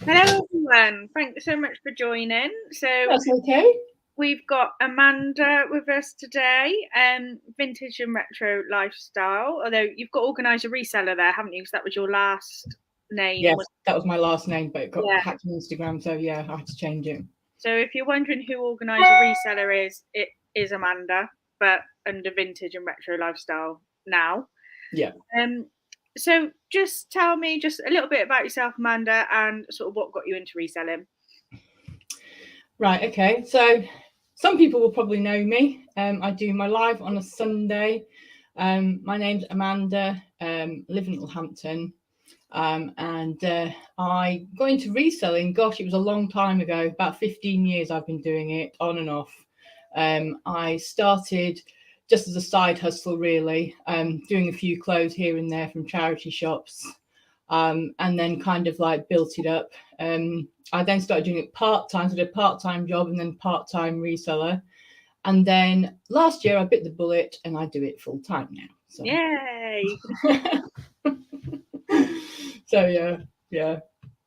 Hello, everyone. Thanks so much for joining. So, That's okay. we've got Amanda with us today, Vintage and Retro Lifestyle. Although you've got Organiser Reseller there, haven't you? Because that was your last name. Yes, that was my last name, but it got Yeah. hacked on Instagram, so yeah, I had to change it. So, if you're wondering who Organiser Reseller is, it is Amanda, but under Vintage and Retro Lifestyle now. Yeah. Um, so, just tell me just a little bit about yourself, Amanda, and sort of what got you into reselling. Right, okay. So some people will probably know me. I do my live on a Sunday. My name's Amanda, live in Littlehampton. And I got into reselling. Gosh, it was a long time ago, about 15 years I've been doing it on and off. I started just as a side hustle, really, doing a few clothes here and there from charity shops, and then kind of like built it up. I then started doing it part-time, so I did a part-time job and then part-time reseller. And then last year I bit the bullet and I do it full-time now. So, Yay! so yeah.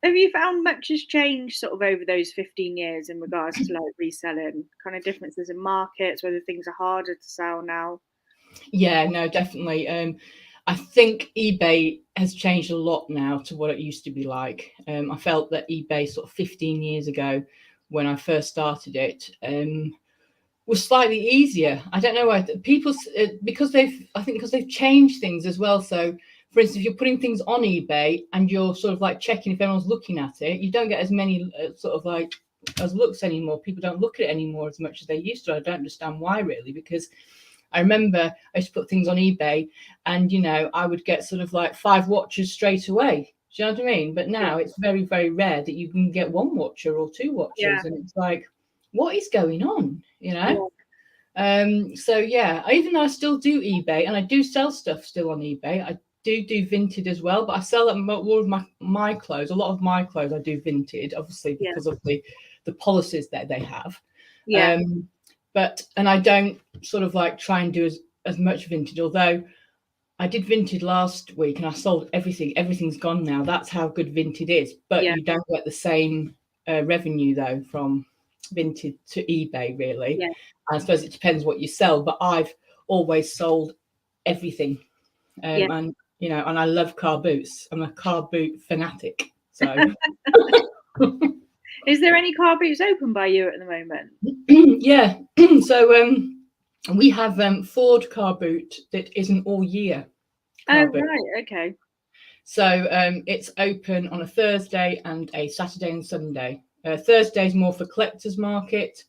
Have you found much has changed sort of over those 15 years in regards to like reselling? Kind of differences in markets, whether things are harder to sell now? Yeah, no, definitely. I think eBay has changed a lot now to what it used to be like. I felt that eBay sort of 15 years ago, when I first started it, was slightly easier. I don't know why people, because they've changed things as well. So, for instance, if you're putting things on eBay and you're sort of like checking if anyone's looking at it, you don't get as many sort of like as looks anymore. People don't look at it anymore as much as they used to. I don't understand why, really, because I remember I used to put things on eBay and, I would get sort of like 5 watchers straight away. Do you know what I mean? But Yeah, now it's very, very rare that you can get 1 watcher or 2 yeah, watchers. And it's like, what is going on? yeah, So yeah, even though I still do eBay and I do sell stuff still on eBay, I do vintage as well, but I sell all of my clothes. A lot of my clothes I do vintage, obviously yeah, because of the policies that they have. yeah, Um, and I don't sort of like try and do as much vintage, although I did vintage last week and I sold everything. Everything's gone now. That's how good vintage is. But yeah, you don't get the same revenue though from vintage to eBay, really. yeah, I suppose it depends what you sell, but I've always sold everything. yeah. And I love car boots. I'm a car boot fanatic. So Is there any car boots open by you at the moment? yeah. So we have Ford car boot that is an all year Oh, car boot. right, okay. So it's open on a Thursday and a Saturday and Sunday. Thursday's more for collectors market,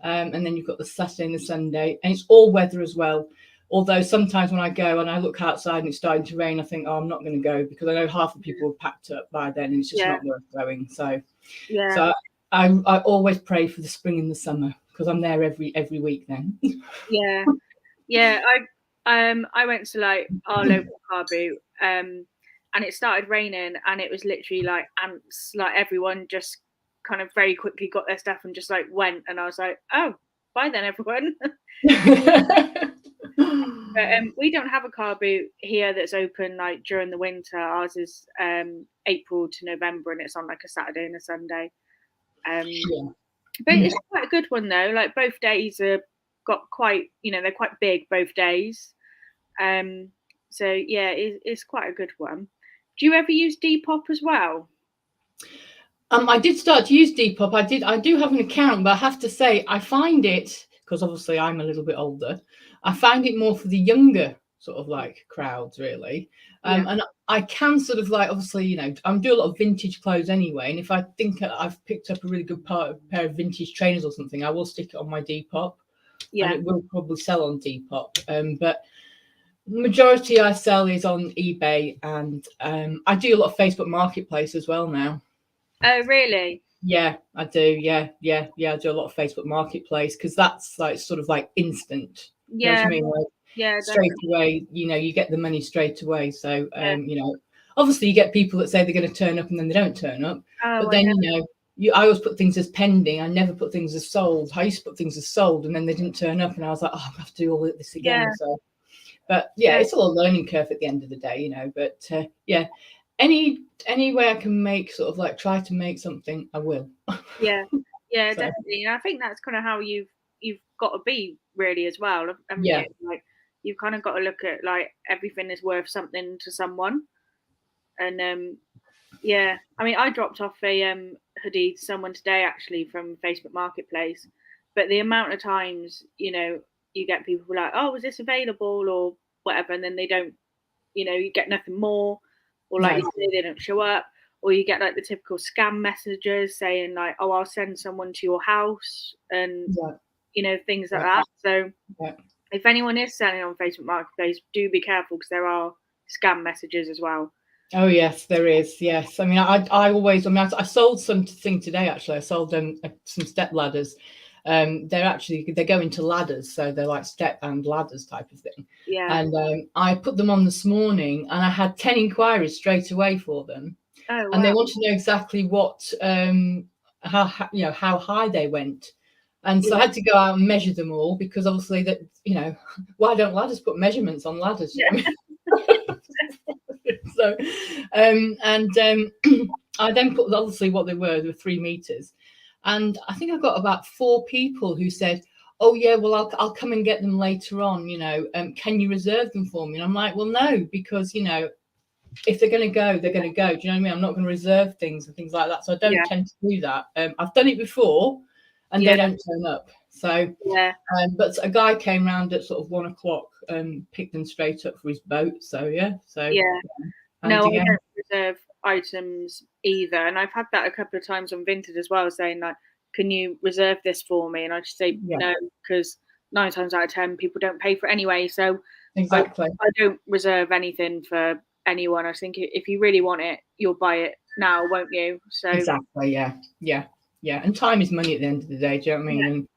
and then you've got the Saturday and the Sunday, and it's all weather as well. Although sometimes when I go and I look outside and it's starting to rain, I think, oh, I'm not going to go because I know half the people are packed up by then, and it's just Yeah, not worth going. So, yeah, so I always pray for the spring and the summer because I'm there every week then. yeah, yeah. I went to like our local car boot, and it started raining, and it was literally like ants. Like everyone just kind of very quickly got their stuff and just like went, and I was like, oh, bye then, everyone. But we don't have a car boot here that's open like during the winter. Ours is April to November, and it's on like a Saturday and a Sunday. Yeah. But it's quite a good one though. Like both days are got quite, they're quite big both days. Um, so yeah, it's quite a good one. Do you ever use Depop as well? I did start to use Depop. I do have an account, but I have to say I find it, because obviously I'm a little bit older, I find it more for the younger sort of like crowds, really. Yeah, And I can sort of like, obviously, I'm doing a lot of vintage clothes anyway, and if I think I've picked up a really good pair of vintage trainers or something, I will stick it on my Depop, and yeah, it will probably sell on Depop. But majority I sell is on eBay, and I do a lot of Facebook Marketplace as well now. oh really? Yeah, I do. Yeah. I do a lot of Facebook Marketplace because that's like sort of like instant. You know what Yeah, I mean? Like yeah, straight definitely. away, you get the money straight away. So, Yeah. obviously you get people that say they're going to turn up and then they don't turn up. Oh, But I then, know. I always put things as pending. I never put things as sold. I used to put things as sold and then they didn't turn up and I was like, oh, I have to do all this Yeah, again. So, but yeah, yeah, it's all a learning curve at the end of the day, But yeah, any way I can make sort of like try to make something, I will. Yeah, yeah, So definitely. And I think that's kind of how you've got to be really as well, haven't yeah, you? Like you've kind of got to look at like everything is worth something to someone. And yeah, I mean, I dropped off a hoodie to someone today actually from Facebook Marketplace, but the amount of times you get people who are like, "Oh, was this available?" or whatever, and then they don't. You get nothing more, or like no, you say, they don't show up, or you get like the typical scam messages saying like, "Oh, I'll send someone to your house," and yeah, things like yeah, that. So yeah. if anyone is selling on Facebook Marketplace, do be careful because there are scam messages as well. Oh yes, there is. Yes, I mean, I always. I mean, I sold something today. Actually, I sold them some step ladders. They're going to ladders, so they're like step and ladders type of thing. Yeah. And I put them on this morning, and I had 10 inquiries straight away for them, Oh and they wow. want to know exactly what how high they went. And so I Yeah. had to go out and measure them all because obviously that why don't ladders put measurements on ladders? You know what I mean? So, I then put obviously what they were 3 meters, and I think I got about 4 people who said, "Oh yeah, well I'll come and get them later on. Can you reserve them for me?" And I'm like, "Well, no, because if they're going to go, they're going to go. Do you know what I mean? I'm not going to reserve things and things like that. So I don't Yeah. tend to do that. I've done it before, and Yeah. they don't turn up. So, Yeah. but a guy came round at sort of 1 o'clock and picked them straight up for his boat. So yeah, so Yeah. and No, I again, don't reserve items either, and I've had that a couple of times on Vinted as well, saying like, "Can you reserve this for me?" And I just say yeah, no because 9 times out of 10 people don't pay for it anyway. So I exactly. I don't reserve anything for anyone. I think if you really want it, you'll buy it now, won't you? So Exactly. Yeah. Yeah. Yeah. And time is money at the end of the day. Do you know what I yeah, mean?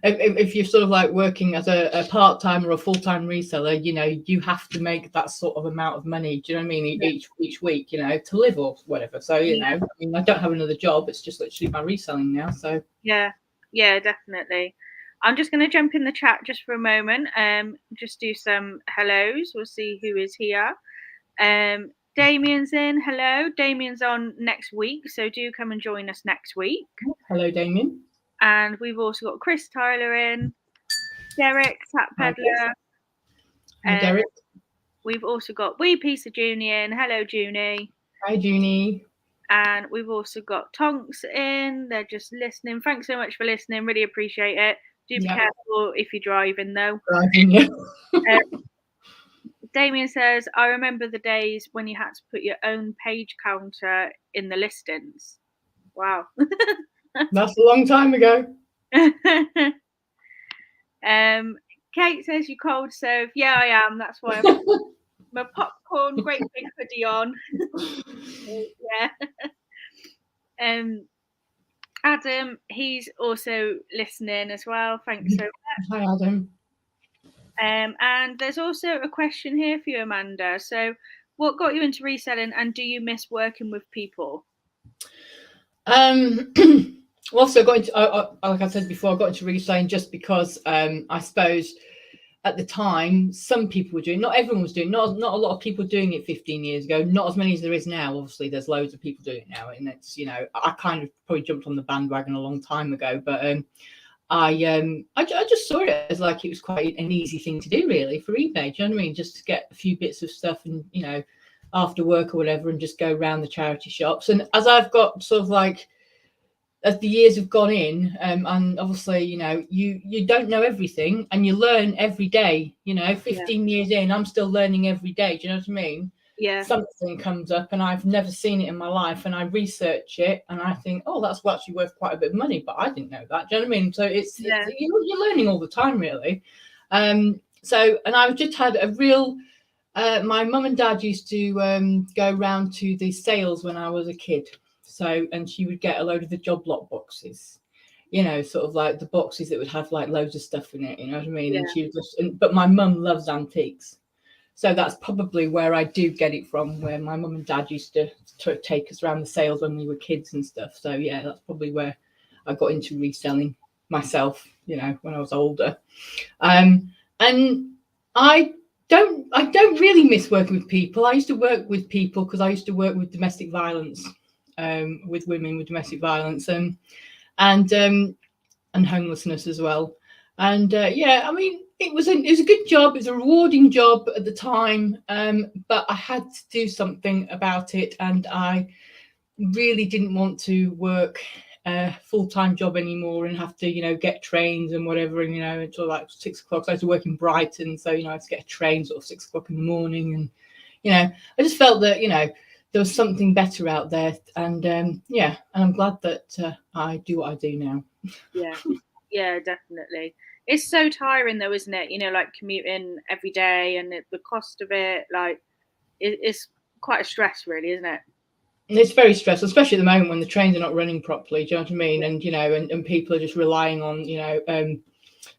And if you're sort of like working as a part-time or a full-time reseller, you have to make that sort of amount of money. Do you know what I mean? yeah, Each week, to live or whatever. So, yeah, I mean, I don't have another job. It's just literally my reselling now. So yeah, yeah, definitely. I'm just going to jump in the chat just for a moment. Just do some hellos. We'll see who is here. Damien's in. Hello. Damien's on next week, so do come and join us next week. hello, Damien. And we've also got Chris Tyler in, Derek, Tap Hi, Chris. Peddler. Hi, Derek. We've also got Wee Piece of Junie in. Hello, Junie. Hi, Junie. And we've also got Tonks in. They're just listening. Thanks so much for listening. Really appreciate it. Do be careful if you're driving, though. Driving, yeah. Damien says, I remember the days when you had to put your own page counter in the listings. Wow. That's a long time ago. Kate says you cold serve. Yeah, I am. That's why I've got my popcorn, great big hoodie on. Yeah. Adam, he's also listening as well. Thanks so much. Hi, Adam. And there's also a question here for you, Amanda. So, what got you into reselling, and do you miss working with people? Well, so I got into, like I said before, I got into reselling just because I suppose at the time some people were doing, not everyone was doing, not a lot of people doing it 15 years ago, not as many as there is now. Obviously, there's loads of people doing it now, and it's I kind of probably jumped on the bandwagon a long time ago, but I just saw it as like it was quite an easy thing to do, really, for eBay. Do you know what I mean? Just to get a few bits of stuff and after work or whatever, and just go around the charity shops. And as I've got sort of like as the years have gone in, and obviously you don't know everything, and you learn every day. 15 years in, I'm still learning every day. Do you know what I mean? Yeah. Something comes up and I've never seen it in my life, and I research it and I think, oh, that's actually worth quite a bit of money, but I didn't know that. Do you know what I mean? So it's you're learning all the time, really. So, and I've just had a real my mum and dad used to go round to the sales when I was a kid. So, and she would get a load of the job lot boxes, sort of like the boxes that would have like loads of stuff in it, you know what I mean? Yeah. And she would just, but my mum loves antiques. So that's probably where I do get it from, where my mum and dad used to take us around the sales when we were kids and stuff. So yeah, that's probably where I got into reselling myself, when I was older. And I don't really miss working with people. I used to work with people because I used to work with domestic violence, with women with domestic violence, and homelessness as well. And yeah, I mean, it was a good job. It was a rewarding job at the time, but I had to do something about it, and I really didn't want to work a full-time job anymore and have to, get trains and whatever, and until like 6 o'clock. So I had to work in Brighton, so I had to get a train sort of 6 o'clock in the morning, and I just felt that there was something better out there, and yeah, and I'm glad that I do what I do now. Yeah, definitely. It's so tiring though, isn't it? Like commuting every day and the cost of it, like it's quite a stress, really, isn't it? It's very stressful, especially at the moment when the trains are not running properly. Do you know what I mean? And and people are just relying on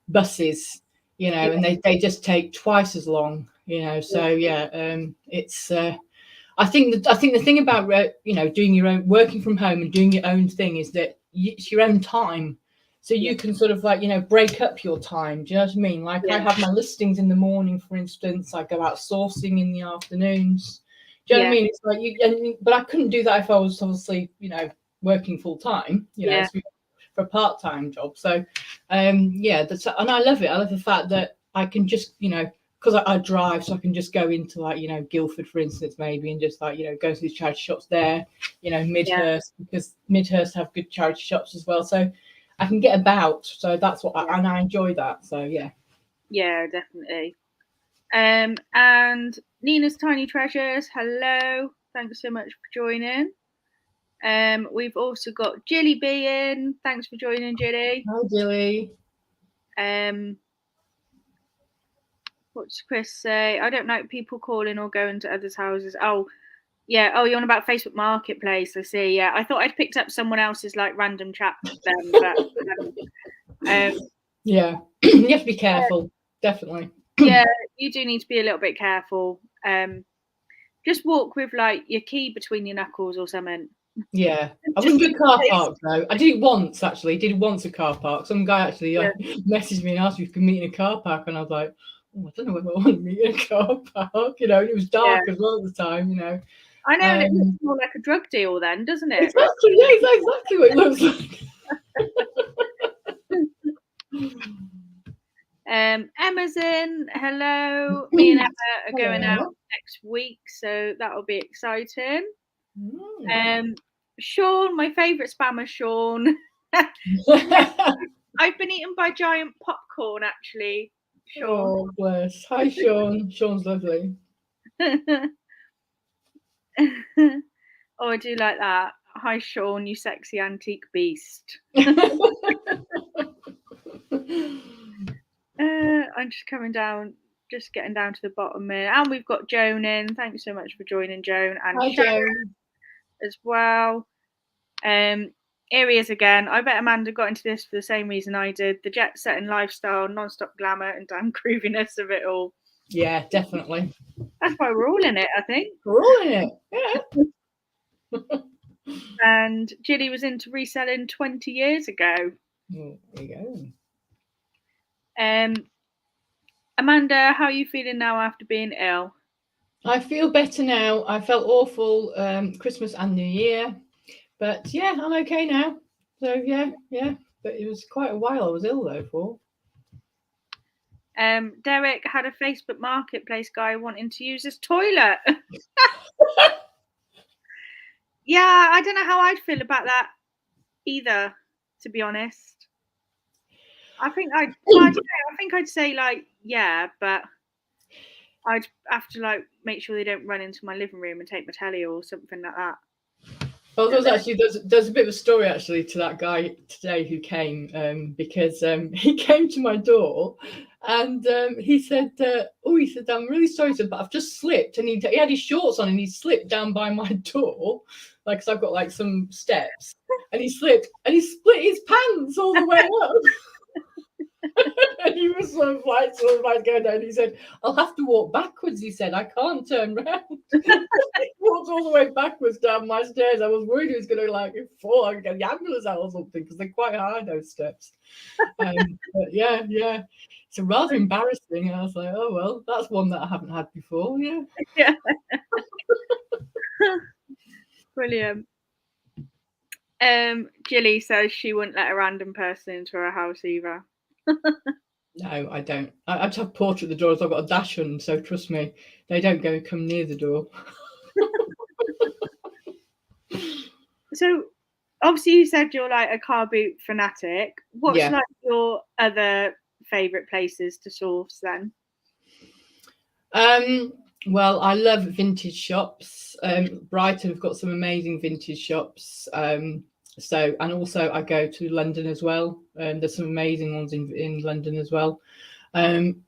buses, Yeah, and they just take twice as long. So yeah, it's. I think the thing about doing your own, working from home and doing your own thing is that it's your own time, so you can sort of like break up your time. Do you know what I mean? Like I have my listings in the morning, for instance. I go out sourcing in the afternoons. Do you know what I mean? It's like but I couldn't do that if I was obviously working full time. For a part-time job. So yeah, and I love it. I love the fact that I can just because I drive, so I can just go into like Guildford, for instance, maybe, and just like go to these charity shops there, Midhurst, because Midhurst have good charity shops as well, so I can get about. So that's what and I enjoy that. So yeah, definitely. And Nina's Tiny Treasures, hello, thanks so much for joining. We've also got Jilly B in. Thanks for joining, Jilly. Hi, Jilly. What does Chris say? I don't like people calling or going to others' houses. Oh, yeah. Oh, you're on about Facebook Marketplace. I see. Yeah, I thought I'd picked up someone else's like random chat then, but yeah, you have to be careful, definitely. Yeah, you do need to be a little bit careful. Just walk with like your key between your knuckles or something. Yeah, I wouldn't do car park though. I did it once actually. Did it once a car park. Some guy actually messaged me and asked me if we could meet in a car park, and I was like, I don't know whether I want to meet in a car park. And it was dark as well at the time. I know, and it looks more like a drug deal then, doesn't it? Exactly. Yeah, exactly what it looks like. Emma's in. Hello. Me and Emma are going out next week, so that'll be exciting. Sean, my favourite spammer, Sean. I've been eaten by giant popcorn, actually. Sean. Oh, bless. Hi, Sean. Sean's lovely. Oh, I do like that. Hi, Sean, you sexy antique beast. I'm just coming down, just getting down to the bottom here. And we've got Joan in. Thanks so much for joining, Joan. And hi, Joan. As well. Here he is again. I bet Amanda got into this for the same reason I did. The jet-setting lifestyle, non-stop glamour and damn grooviness of it all. Yeah, definitely. That's why we're all in it, I think. We're all in it, yeah. And Jilly was into reselling 20 years ago. There you go. Amanda, how are you feeling now after being ill? I feel better now. I felt awful Christmas and New Year, but yeah, I'm okay now. So yeah. But it was quite a while I was ill though for. Derek had a Facebook Marketplace guy wanting to use his toilet. Yeah, I don't know how I'd feel about that either, to be honest. I think I'd say like, yeah, but I'd have to like make sure they don't run into my living room and take my telly or something like that. Well, there's a bit of a story actually to that guy today who came because he came to my door and he said, I'm really sorry, sir, but I've just slipped. And he had his shorts on and he slipped down by my door, like, cause I've got like some steps, and he slipped and he split his pants all the way up. And he was sort of like going down. He said, "I'll have to walk backwards." He said, "I can't turn round." He walked all the way backwards down my stairs. I was worried he was going to like fall and get the ambulance out or something because they're quite high, those steps. But yeah, it's rather embarrassing. I was like, oh well, that's one that I haven't had before. Yeah. Yeah. Brilliant. Jilly says she wouldn't let a random person into her house either. No, I don't. I just have portrait at the doors. I've got a dash on, so trust me, they don't come near the door. So obviously you said you're like a car boot fanatic. What's Yeah. like your other favourite places to source then? Well, I love vintage shops. Brighton have got some amazing vintage shops. So, and also I go to London as well. There's some amazing ones in London as well. I'm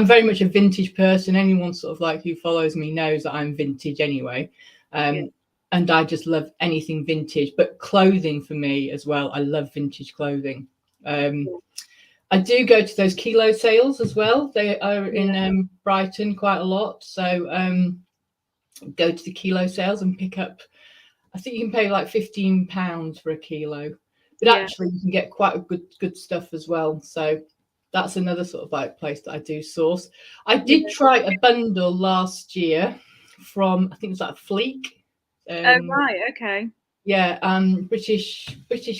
very much a vintage person. Anyone sort of like who follows me knows that I'm vintage anyway. Yeah. And I just love anything vintage, but clothing for me as well. I love vintage clothing. I do go to those kilo sales as well. They are in Brighton quite a lot. So go to the kilo sales and pick up, I think you can pay like £15 for a kilo, but actually you can get quite a good stuff as well. So that's another sort of like place that I do source. I did try a bundle last year from, I think it was like Fleek. Oh right, okay. Yeah, British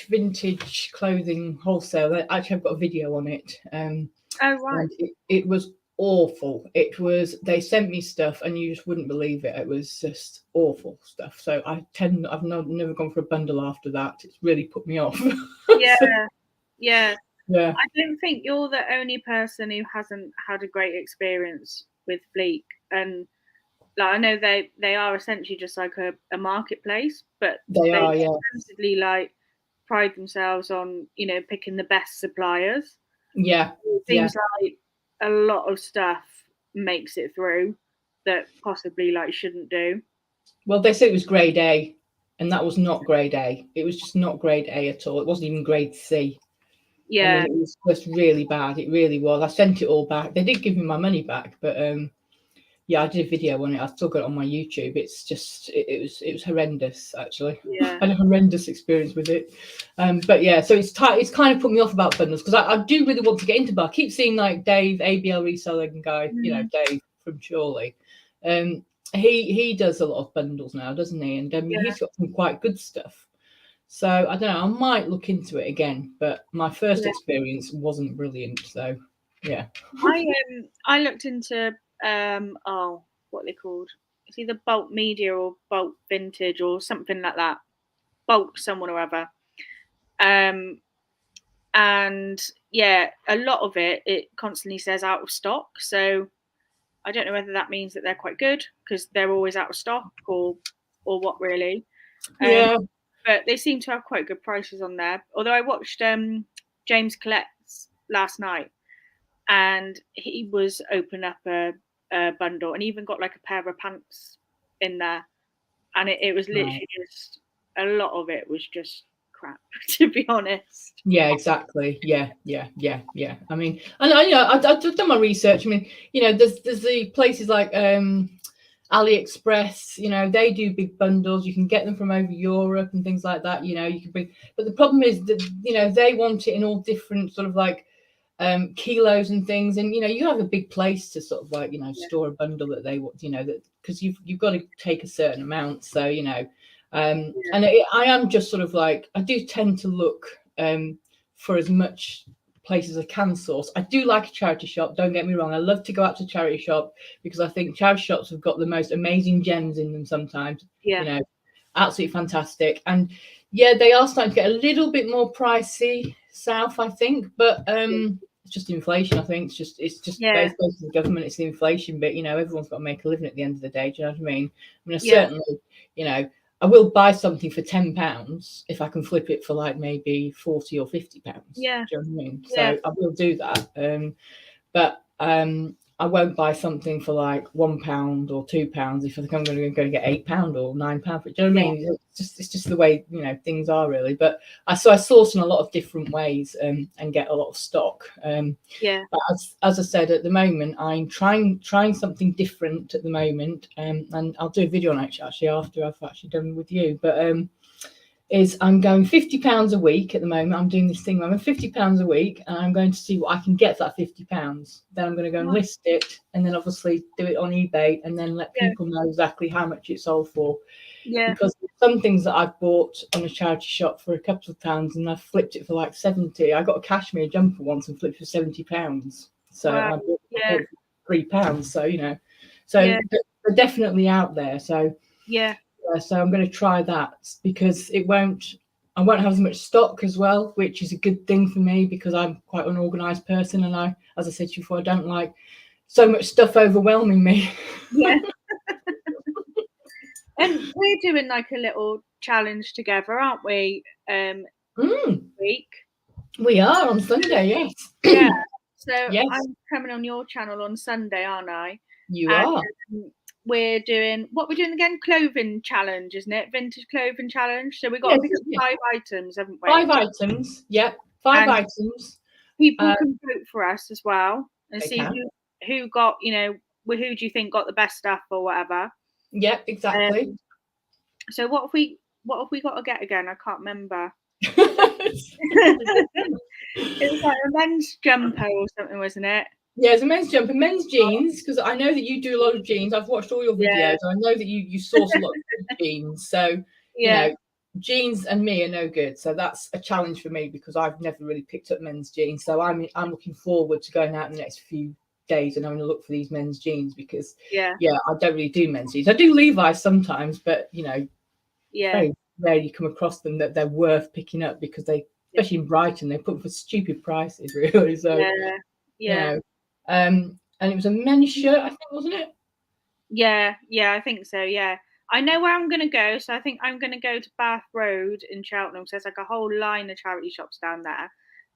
vintage clothing wholesale. Actually, I've got a video on it. Oh right. And it was awful. They sent me stuff and you just wouldn't believe it. It was just awful stuff. So I've never gone for a bundle after that. It's really put me off. Yeah. Yeah. I don't think you're the only person who hasn't had a great experience with Fleek. And like I know they are essentially just like a marketplace, but they are supposedly like pride themselves on, you know, picking the best suppliers. Yeah. It seems like a lot of stuff makes it through that possibly like shouldn't do. Well, they said it was grade A, and that was not grade A. It was just not grade A at all. It wasn't even grade C. Yeah. I mean, it was just really bad. It really was. I sent it all back. They did give me my money back, but yeah, I did a video on it. I still got it on my YouTube. It's just it was horrendous actually. Yeah. I had a horrendous experience with it. But yeah, so it's kind of put me off about bundles because I do really want to get into. But I keep seeing like Dave, ABL reselling guy, you know, Dave from Chorley. He does a lot of bundles now, doesn't he? And he's got some quite good stuff. So I don't know. I might look into it again, but my first experience wasn't brilliant. So yeah. I looked into what are they called? It's either Bulk Media or Bulk Vintage or something like that. Bulk someone or other. And yeah, a lot of it constantly says out of stock. So I don't know whether that means that they're quite good because they're always out of stock or what really. Yeah. But they seem to have quite good prices on there. Although I watched James Collette's last night and he was opening up a bundle and even got like a pair of pants in there. And it was literally just a lot of it was just crap, to be honest. Yeah, exactly. Yeah. I mean, and I've done my research. I mean, you know, there's the places like AliExpress, you know, they do big bundles. You can get them from over Europe and things like that. You know, you can bring, but the problem is that, you know, they want it in all different sort of like kilos and things. And, you know, you have a big place to sort of like, you know, store a bundle that they want, you know, that because you've got to take a certain amount. So, you know, and I am just sort of like, I do tend to look for as much places I can source. I do like a charity shop, don't get me wrong. I love to go out to charity shop because I think charity shops have got the most amazing gems in them sometimes. You know, absolutely fantastic. And yeah, they are starting to get a little bit more pricey south, I think, but it's just inflation. I think it's just both places, the government, it's the inflation bit. You know, everyone's got to make a living at the end of the day. Do you know what I mean? I mean, certainly, you know, I will buy something for £10 if I can flip it for like maybe £40 or £50. Yeah. Do you know what I mean? So I will do that. But I won't buy something for like £1 or £2 if I think I'm going to go and get £8 or £9. Do you know what I mean? It's just the way things are really. But I source in a lot of different ways and get a lot of stock. But as I said, at the moment I'm trying something different at the moment, and I'll do a video on it actually after I've actually done with you. But is I'm going £50 a week at the moment. I'm doing this thing where I'm £50 a week, and I'm going to see what I can get for that £50. Then I'm going to go and list it, and then obviously do it on eBay, and then let people know exactly how much it sold for. Because some things that I've bought on a charity shop for a couple of pounds, and I've flipped it for like 70. I got a cashmere jumper once and flipped for £70. So I bought it for £3. So they're definitely out there. So so I'm going to try that, because I won't have as much stock as well, which is a good thing for me because I'm quite an organised person, and as I said to you before, I don't like so much stuff overwhelming me. And we're doing like a little challenge together, aren't we? Week. We are on Sunday, yes. Yeah. So I'm coming on your channel on Sunday, aren't I? You are. We're doing again? Clothing challenge, isn't it? Vintage clothing challenge. So we've got to pick up 5 items, haven't we? 5 items. Yep. 5 items. People can vote for us as well and see who got, who do you think got the best stuff or whatever. Yep, exactly. So what have we got to get again? I can't remember. It was like a men's jumper or something, wasn't it? Yeah, it's a men's jumper, men's jeans, because I know that you do a lot of jeans. I've watched all your videos. I know that you source a lot of jeans. So, jeans and me are no good. So that's a challenge for me because I've never really picked up men's jeans. So I'm looking forward to going out in the next few days and I'm going to look for these men's jeans because, I don't really do men's jeans. I do Levi's sometimes, but, very rare you come across them that they're worth picking up because they, especially in Brighton, they put them for stupid prices, really. So, and it was a men's shirt, I think, wasn't it? Yeah, I think so. Yeah, I know where I'm going to go. So I think I'm going to go to Bath Road in Cheltenham. So there's like a whole line of charity shops down there,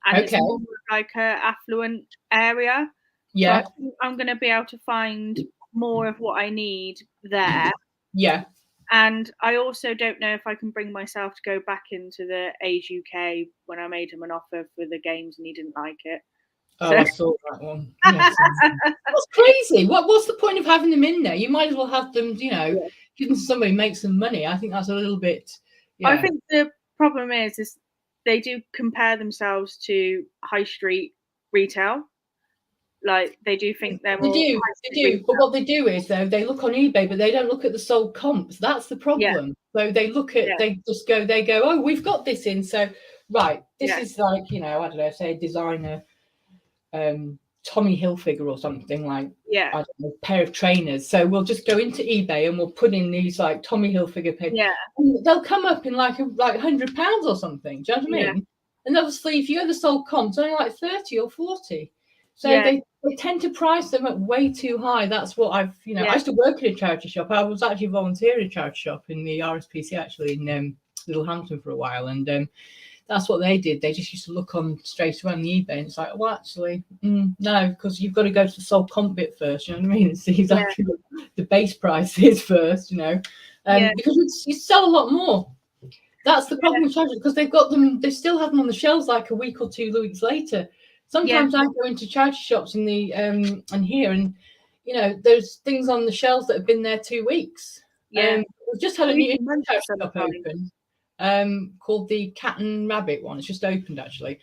and it's more like a affluent area. Yeah, so I think I'm going to be able to find more of what I need there. Yeah. And I also don't know if I can bring myself to go back into the Age UK when I made him an offer for the games and he didn't like it. Oh, I saw that one. Yes. That's crazy. What's the point of having them in there? You might as well have them, give them to somebody who makes some money. I think that's a little bit. I think the problem is they do compare themselves to high street retail. Like they do think they're more. They do. But what they do is though they look on eBay, but they don't look at the sold comps. That's the problem. So they look at, they just go, oh, we've got this in. So right, this is like, I don't know, say a designer, Tommy Hilfiger or something like, I don't know, a pair of trainers. So we'll just go into eBay and we'll put in these like Tommy Hilfiger pairs. And they'll come up in like £100 or something. Do you know what I mean? And obviously, if you go the sold comps, only like 30 or 40. So they tend to price them at way too high. That's what I've, I used to work in a charity shop. I was actually volunteering in a charity shop in the RSPC actually in Littlehampton for a while. And that's what they did. They just used to look on straight away on the eBay and it's like, well, actually, no, because you've got to go to the sold comp bit first, you know what I mean? And see exactly what the base price is first, because you sell a lot more. That's the problem with charity, because they've got them, they still have them on the shelves like a week or 2 weeks later. Sometimes I go into charity shops in the and here, and there's things on the shelves that have been there 2 weeks. We've just had a new charity shop open called the Cat and Rabbit one. It's just opened actually,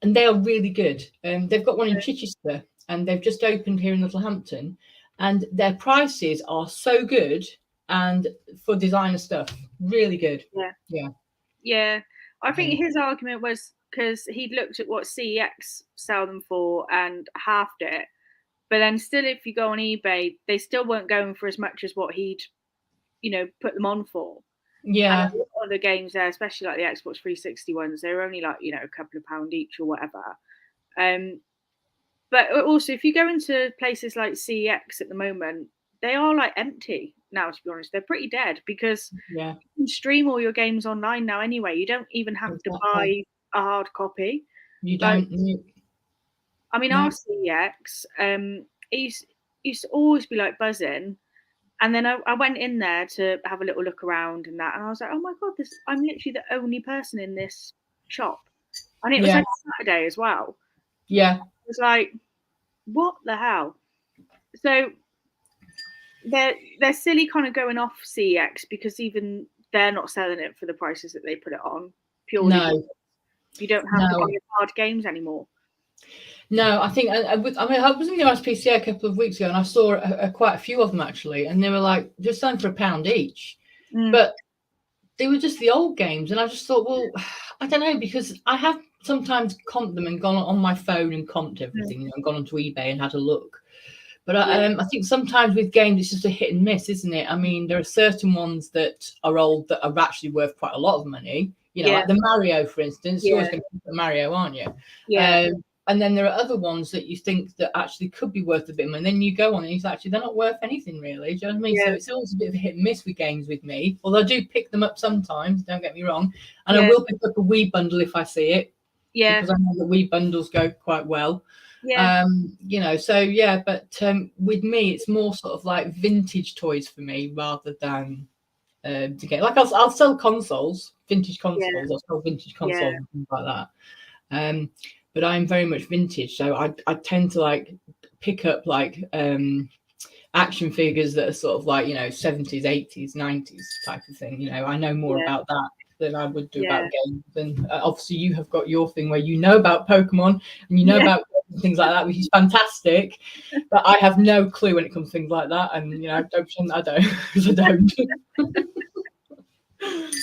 and they are really good. They've got one in Chichester, and they've just opened here in Littlehampton, and their prices are so good, and for designer stuff, really good. Yeah. I think his argument was because he'd looked at what CEX sell them for and halved it. But then still, if you go on eBay, they still weren't going for as much as what he'd, put them on for. Yeah. And a lot of the games there, especially like the Xbox 360 ones, they were only like, a couple of pound each or whatever. But also, if you go into places like CEX at the moment, they are like empty now, to be honest. They're pretty dead because you can stream all your games online now anyway. You don't even have to buy a hard copy. You don't. I mean, our CEX, used to always be like buzzing. And then I went in there to have a little look around and that, and I was like, oh my god, I'm literally the only person in this shop, and it was Yeah. like Saturday as well. Yeah. It was like, what the hell? So they're silly kind of going off CEX because even they're not selling it for the prices that they put it on, purely No. because you don't have to buy hard games anymore. No, I think I was in the RSPCA a couple of weeks ago, and I saw quite a few of them actually, and they were like just selling for £1 each, but they were just the old games, and I just thought, well, I don't know, because I have sometimes comped them and gone on my phone and comped everything, and gone onto eBay and had a look. But I think sometimes with games it's just a hit and miss, isn't it? I mean, there are certain ones that are old that are actually worth quite a lot of money. You know, like the Mario, for instance. You're always going to pick the Mario, aren't you? Yeah. And then there are other ones that you think that actually could be worth a bit more, and then you go on and they're not worth anything really. Do you know what I mean? So it's always a bit of a hit and miss with games with me. Although I do pick them up sometimes, don't get me wrong, and I will pick up a Wii bundle if I see it, because I know that Wii bundles go quite well. You know, so but with me it's more sort of like vintage toys for me rather than to get, like, I'll sell consoles, vintage consoles. I'll sell vintage consoles and things like that. But I'm very much vintage, so I tend to like pick up like action figures that are sort of like, you know, 70s, 80s, 90s type of thing. You know, I know more about that than I would do about games. And obviously you have got your thing where you know about Pokemon and you know about things like that, which is fantastic. But I have no clue when it comes to things like that, and you know, I don't because I don't.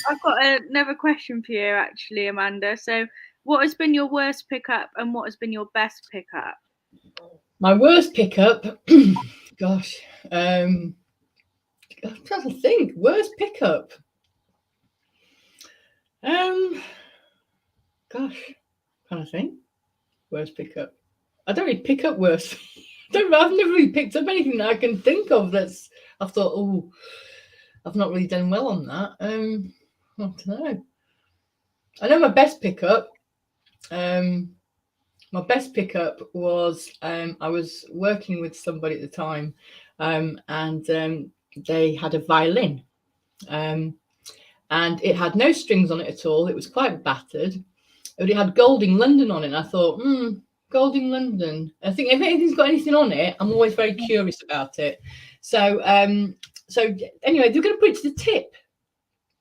I've got another question for you, actually, Amanda. So, what has been your worst pickup, and what has been your best pickup? My worst pickup, gosh, I'm trying to think. Worst pickup. Gosh, trying to think. Worst pickup. I don't really pick up worst. I've never really picked up anything that I can think of that's I've thought, oh, I've not really done well on that. I don't know. I know my best pickup. My best pickup was I was working with somebody at the time, and they had a violin, and it had no strings on it at all. It was quite battered, but it had Golding London on it. And I thought, Golding London. I think if anything's got anything on it, I'm always very curious about it. So anyway, they're going to put it to the tip.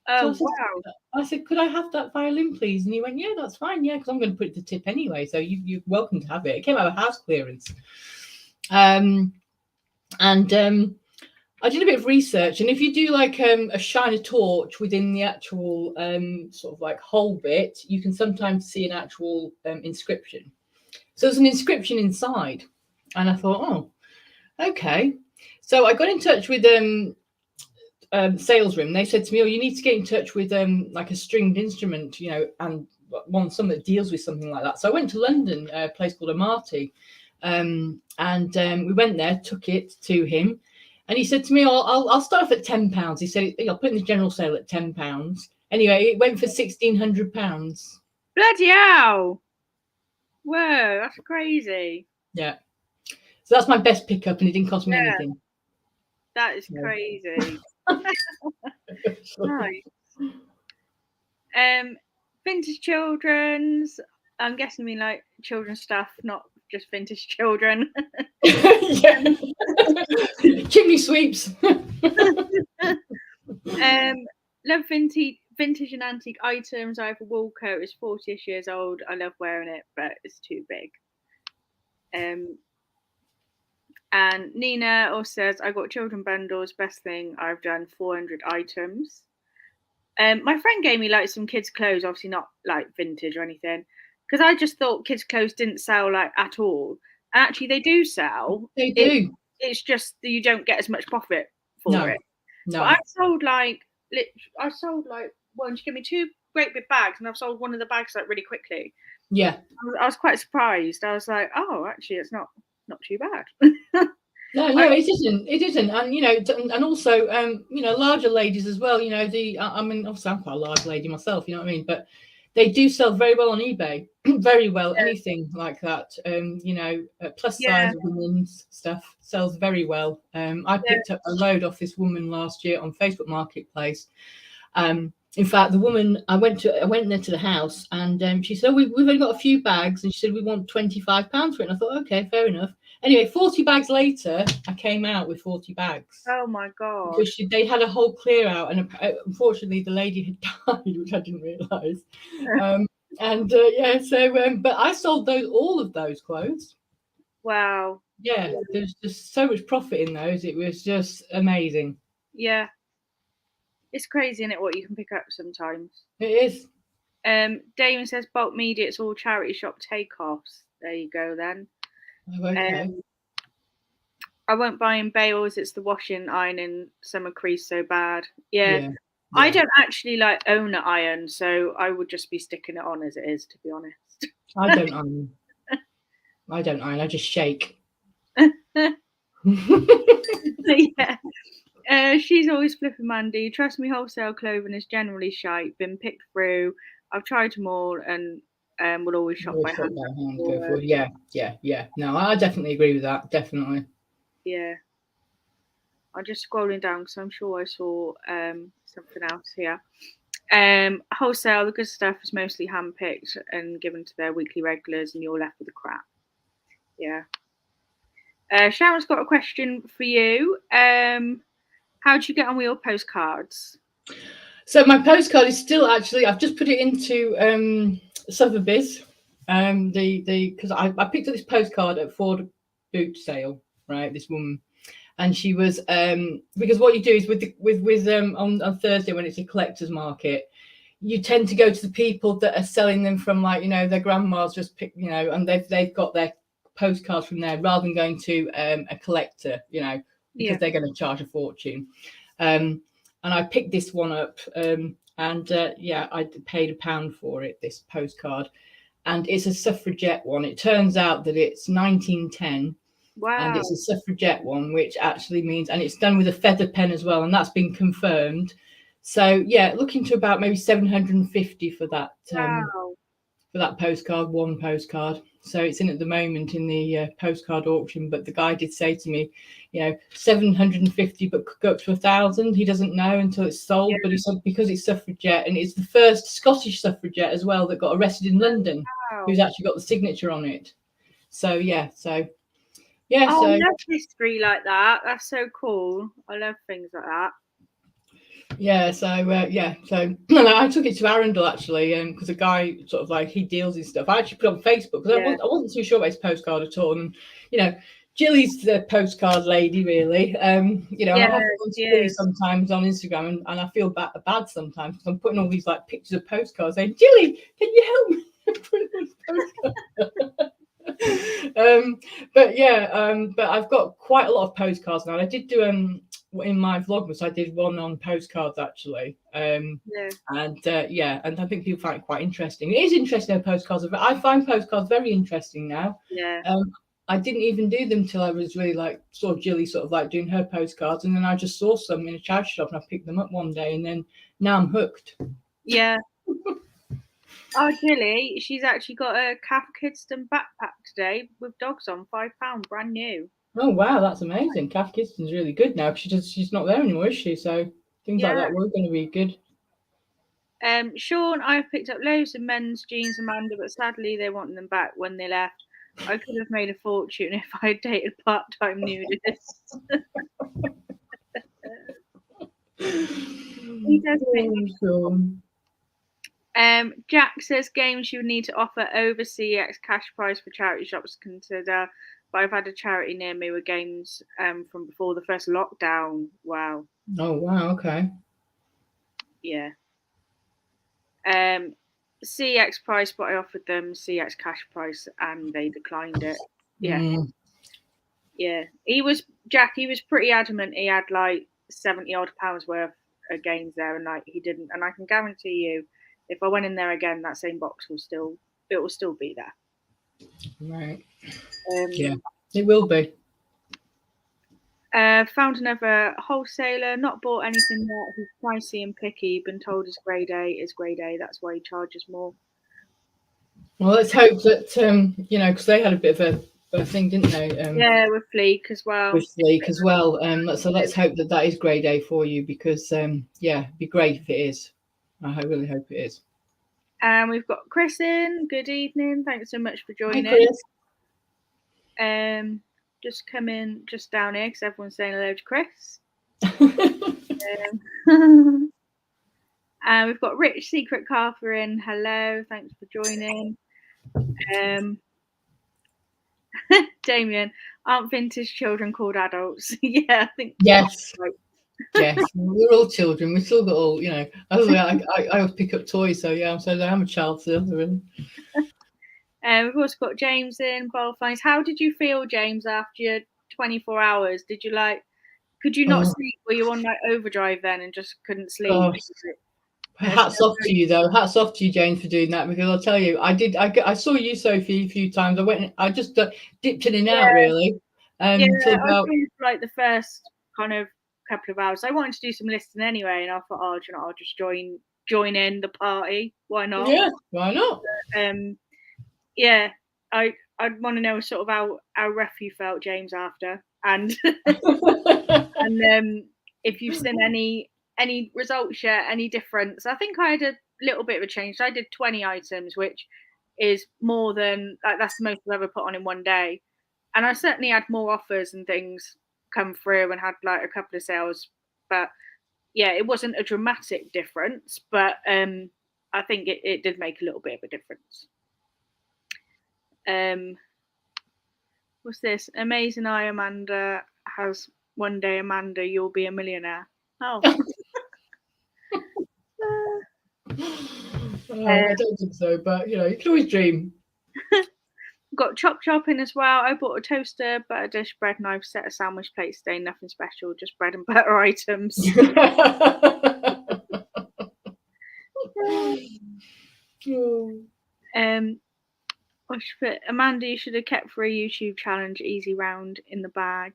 Oh, so wow. I said, could I have that violin, please? And he went, yeah, that's fine. Yeah, because I'm going to put it to tip anyway. So you're welcome to have it. It came out of house clearance. And I did a bit of research. And if you do like a shine a torch within the actual sort of like hole bit, you can sometimes see an actual inscription. So there's an inscription inside. And I thought, oh, okay. So I got in touch with sales room. They said to me, oh, you need to get in touch with like a stringed instrument, you know, and some that deals with something like that. So I went to London, a place called Amati, and we went there, took it to him, and he said to me, I'll start off at £10. He said, I'll put in the general sale at £10. Anyway, it went for £1,600. Bloody hell. Whoa, that's crazy. Yeah. So that's my best pickup, and it didn't cost me anything. That is crazy. Nice. Vintage children's. I'm guessing you mean like children's stuff, not just vintage children. Yeah. Chimney sweeps. Love vintage and antique items. I have a wool coat. It's 40ish years old. I love wearing it, but it's too big. And Nina also says, I got children bundles. Best thing I've done, 400 items. My friend gave me like some kids' clothes, obviously not like vintage or anything, because I just thought kids' clothes didn't sell like at all. And actually, they do sell. They do. It's just that you don't get as much profit for it. No. But I sold like one. She gave me 2 great big bags, and I've sold one of the bags like really quickly. Yeah. I was quite surprised. I was like, oh, actually, it's not too bad. No, it isn't. And you know, and also you know, larger ladies as well, you know, I mean, obviously I'm quite a large lady myself, you know what I mean, but They do sell very well on eBay, very well. Anything like that, plus size Yeah, women's stuff sells very well. I yeah. picked up a load off this woman last year on Facebook Marketplace. In fact, the woman I went there to the house, and she said, "We've only got a few bags," and she said, "We want £25 for it." And I thought, okay, fair enough. Anyway, 40 bags later, I came out with 40 bags. Oh my god. Because they had a whole clear out, and unfortunately, the lady had died, which I didn't realise. But I sold all of those clothes. Wow. Yeah, there's just so much profit in those. It was just amazing. Yeah. It's crazy, isn't it, what you can pick up sometimes. It is. Damon says bulk media, it's all charity shop takeoffs. There you go then. Oh, okay. I won't buy in bales, it's the washing, ironing, summer crease so bad. Yeah. Yeah. I don't actually own an iron, so I would just be sticking it on as it is, to be honest. I don't iron. I don't iron. I just shake. Yeah. She's always flipping Mandy. Trust me, wholesale clothing is generally shite. Been picked through. I've tried them all and will always shop by hand. Go forward. Yeah. No, I definitely agree with that. Definitely. Yeah. I'm just scrolling down because I'm sure I saw something else here. Wholesale, the good stuff is mostly handpicked and given to their weekly regulars, and you're left with the crap. Yeah. Sharon's got a question for you. How do you get on with your postcards? So my postcard is still actually, I've just put it into Sotheby's. Because I picked up this postcard at Ford boot sale, right? This woman, and she was because what you do is on Thursday when it's a collector's market, you tend to go to the people that are selling them from their grandma's just pick and they've got their postcards from there rather than going to a collector, because they're going to charge a fortune. And I picked this one up, I paid £1 for it, this postcard. And it's a suffragette one. It turns out that it's 1910. Wow. And it's a suffragette one, which actually means, and it's done with a feather pen as well, and that's been confirmed. So, yeah, looking to about maybe 750 for that. Wow. For that postcard, one postcard. So it's in at the moment in the postcard auction. But the guy did say to me, 750, but could go up to 1,000. He doesn't know until it's sold. Yeah. But he said because it's suffragette, and it's the first Scottish suffragette as well that got arrested in London, who's actually got the signature on it. So yeah, I love history like that. That's so cool. I love things like that. Yeah, so I took it to Arundel actually, because a guy sort of he deals in stuff. I actually put it on Facebook because I wasn't too sure about his postcard at all, and Jilly's the postcard lady really. I have to Jilly sometimes on Instagram, and I feel bad sometimes because I'm putting all these pictures of postcards saying, Jilly, can you help me put postcard? But I've got quite a lot of postcards now. I did do in my Vlogmas, I did one on postcards actually. And I think people find it quite interesting. It is interesting, postcards. I find postcards very interesting now. Yeah. I didn't even do them till I was really saw Jilly doing her postcards, and then I just saw some in a charity shop and I picked them up one day, and then now I'm hooked. Yeah. Oh, Jilly, she's actually got a Cath Kidston backpack today with dogs on, £5, brand new. Oh wow, that's amazing. Cath Kidston's really good now. She's not there anymore, is she? So things like that were going to be good. Sean, I've picked up loads of men's jeans, Amanda, but sadly they want them back when they left. I could have made a fortune if I had dated part-time nudists. He does Jack says games you would need to offer over CEX cash price for charity shops to consider. But I've had a charity near me with games from before the first lockdown. Wow. Oh wow, okay. Yeah. CEX price, but I offered them CEX cash price and they declined it. Yeah. Yeah. He was pretty adamant he had £70 odd worth of games there, and he didn't. And I can guarantee you, if I went in there again, that same box will still be there. Right. Yeah, it will be. Found another wholesaler, not bought anything yet. He's pricey and picky, been told his grade A is grade A, that's why he charges more. Well, let's hope that, because they had a bit of a thing, didn't they? Yeah, with Fleek as well. With Fleek as well. So let's hope that is grade A for you, because, it'd be great if it is. I really hope it is. And we've got Chris in. Good evening. Thanks so much for joining. Hi, Chris. Just come in just down here because everyone's saying hello to Chris. And we've got Rich Secret Carver in. Hello, thanks for joining. Damien, aren't vintage children called adults? Yeah, I think. Yes. Right. Yes, we're all children. We still got all, I always pick up toys, so yeah, I'm a child still, really. We've also got James in, Bowlfines. How did you feel, James, after your 24 hours? Did you could you not sleep? Were you on overdrive then and just couldn't sleep? Hats off to you, though. Hats off to you, James, for doing that, because I'll tell you, I saw you, Sophie, a few times. I just dipped in and out, really. I saw the first kind of couple of hours. I wanted to do some listening anyway, and I thought, I'll just join in the party. Why not? Yeah, why not? I'd want to know sort of how rough you felt, James, after, and and if you've seen any results yet, any difference. I think I had a little bit of a change. I did 20 items, which is more than that's the most I've ever put on in one day, and I certainly had more offers and things come through and had a couple of sales, but yeah, it wasn't a dramatic difference, but I think it did make a little bit of a difference. What's this? Amazing Eye Amanda has one day, Amanda, you'll be a millionaire. Oh. I don't think so, but you can always dream. Got Chop in as well. I bought a toaster, butter dish, bread knife, set of sandwich plates today. Nothing special, just bread and butter items. Amanda, you should have kept for a YouTube challenge easy round in the bag.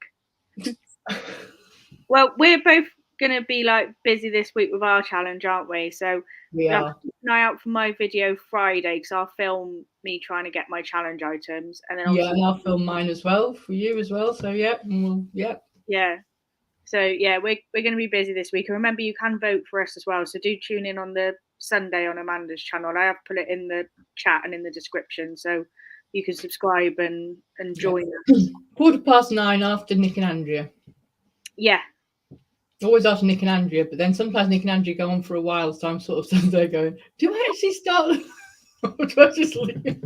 Well, we're both gonna be busy this week with our challenge, aren't we? So we are. Keep an eye out for my video Friday, because I'll film me trying to get my challenge items, and then and I'll film mine as well for you as well. So yeah. So yeah, we're going to be busy this week. And remember, you can vote for us as well. So do tune in on the Sunday on Amanda's channel. I have put it in the chat and in the description, so you can subscribe and join us. 9:15 after Nick and Andrea. Yeah. Always after Nick and Andrea, but then sometimes Nick and Andrea go on for a while, so I'm sort of there going, do I actually start or do I just leave?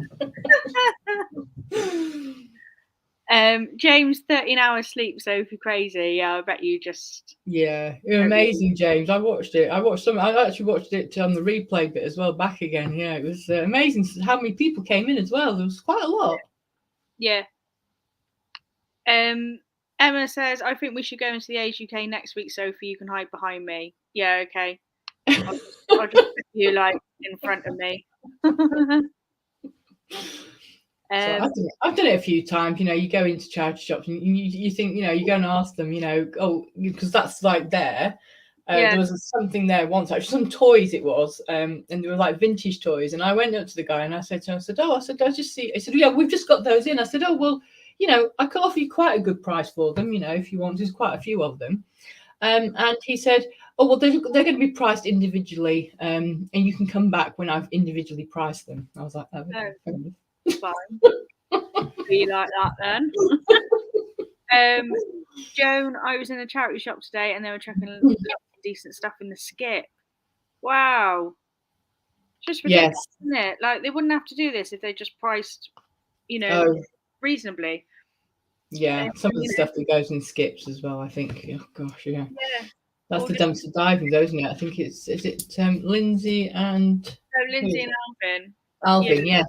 James, 13 hours sleep, so if you're crazy, yeah, I bet you just... Yeah, you're amazing, James. I watched it. I actually watched it on the replay bit as well, back again. Yeah, it was amazing how many people came in as well. There was quite a lot. Yeah. Emma says, I think we should go into the Age UK next week, Sophie. You can hide behind me. Yeah, okay. I'll just put you in front of me. So I've done it a few times. You go into charity shops and you think, you go and ask them, because that's there. There was something there once, actually, some toys it was, and they were vintage toys. And I went up to the guy and I said to him, I just see. I said, yeah, we've just got those in. I said, oh, well, I could offer you quite a good price for them, if you want. There's quite a few of them. And he said, oh, well, they're going to be priced individually, and you can come back when I've individually priced them. I was like, oh, okay, fair enough. Fine. Be like that then. Joan, I was in a charity shop today and they were chucking decent stuff in the skip. Wow. Just ridiculous, isn't it? They wouldn't have to do this if they just priced, reasonably. Yeah, some of the stuff that goes in skips as well, I think. Oh gosh, yeah. That's the dumpster diving, though, isn't it? I think is it Lindsay and... Oh, Lindsay and Alvin. Alvin, yeah.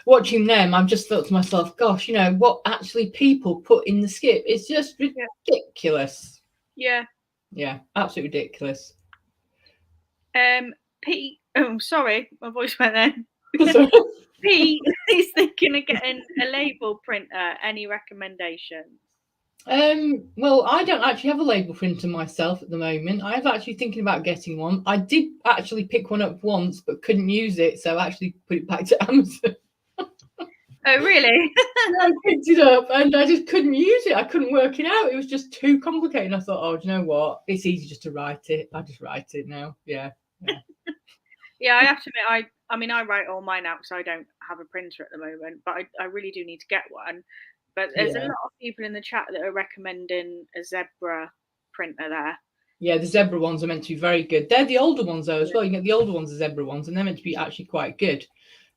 Watching them, I've just thought to myself, gosh, what actually people put in the skip is just ridiculous. Yeah. Yeah, absolutely ridiculous. Pete, oh, sorry, my voice went there. Pete is thinking of getting a label printer. Any recommendations? Well, I don't actually have a label printer myself at the moment. I was actually thinking about getting one. I did actually pick one up once, but couldn't use it, so I actually put it back to Amazon. Oh, really? I picked it up and I just couldn't use it. I couldn't work it out. It was just too complicated. And I thought, oh, do you know what? It's easy just to write it. I just write it now. Yeah. Yeah, I have to admit, I mean, I write all mine out because I don't have a printer at the moment, but I really do need to get one. But there's a Yeah. lot of people in the chat that are recommending a Zebra printer there. Yeah, the zebra ones are meant to be very good. They're the older ones though as well. You get the older ones, the zebra ones, and they're meant to be actually quite good.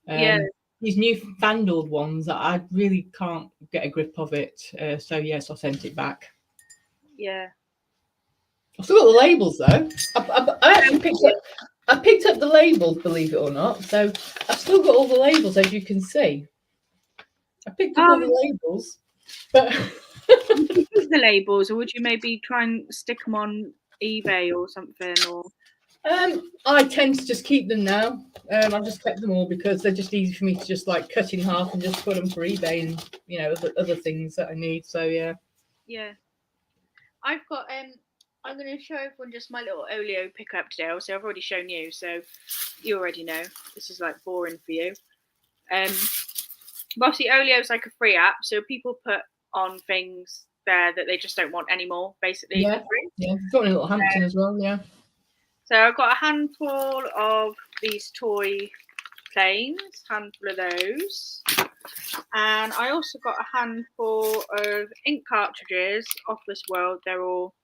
Yeah, These new fangled ones, I really can't get a grip of it. So yes, I sent it back. yeah. I've still got the labels though. I actually picked up the labels, believe it or not. So I've still got all the labels, as you can see. I picked up all the labels, but Would you keep the labels, or would you maybe try and stick them on eBay or something? Or I tend to just keep them now. I've just kept them all because they're just easy for me to just like cut in half and just put them for eBay and other things that I need. So yeah. yeah, I've got I'm going to show everyone just my little Olio pickup today. Also, I've already shown you, so you already know. This is like boring for you. But obviously, Olio is like a free app, so people put on things there that they just don't want anymore, basically. Yeah, for free. yeah. Got one in Little Hampton as well. Yeah. So I've got a handful of these toy planes, handful of those. And I also got a handful of ink cartridges off this world. They're all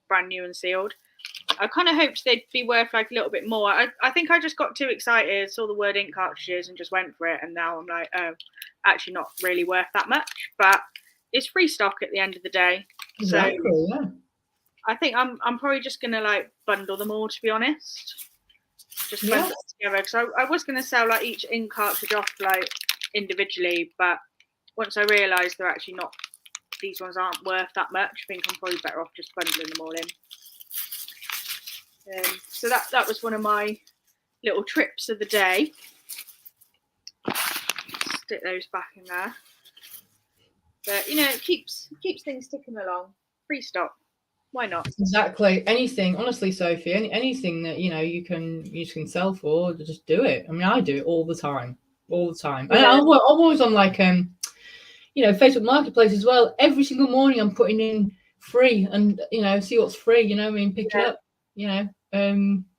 brand new and sealed. I kind of hoped they'd be worth like a little bit more. I think I just got too excited, saw the word ink cartridges and just went for it. And now I'm like, oh, actually not really worth that much. But it's free stock at the end of the day. Exactly. So yeah. I think I'm probably just gonna like bundle them all, to be honest. Just bundle it together because I was gonna sell like each ink cartridge off like individually, but once I realised they're actually not, these ones aren't worth that much, I think I'm probably better off just bundling them all in. So that was one of my little trips of the day. Stick those back in there. But it keeps things ticking along. Free stock. Why not? Exactly. Anything, honestly, Sophie. Anything that you can sell for, just do it. I mean, I do it all the time, Yeah. And I'm always on like Facebook Marketplace as well. Every single morning, I'm putting in free and see what's free. Pick it up.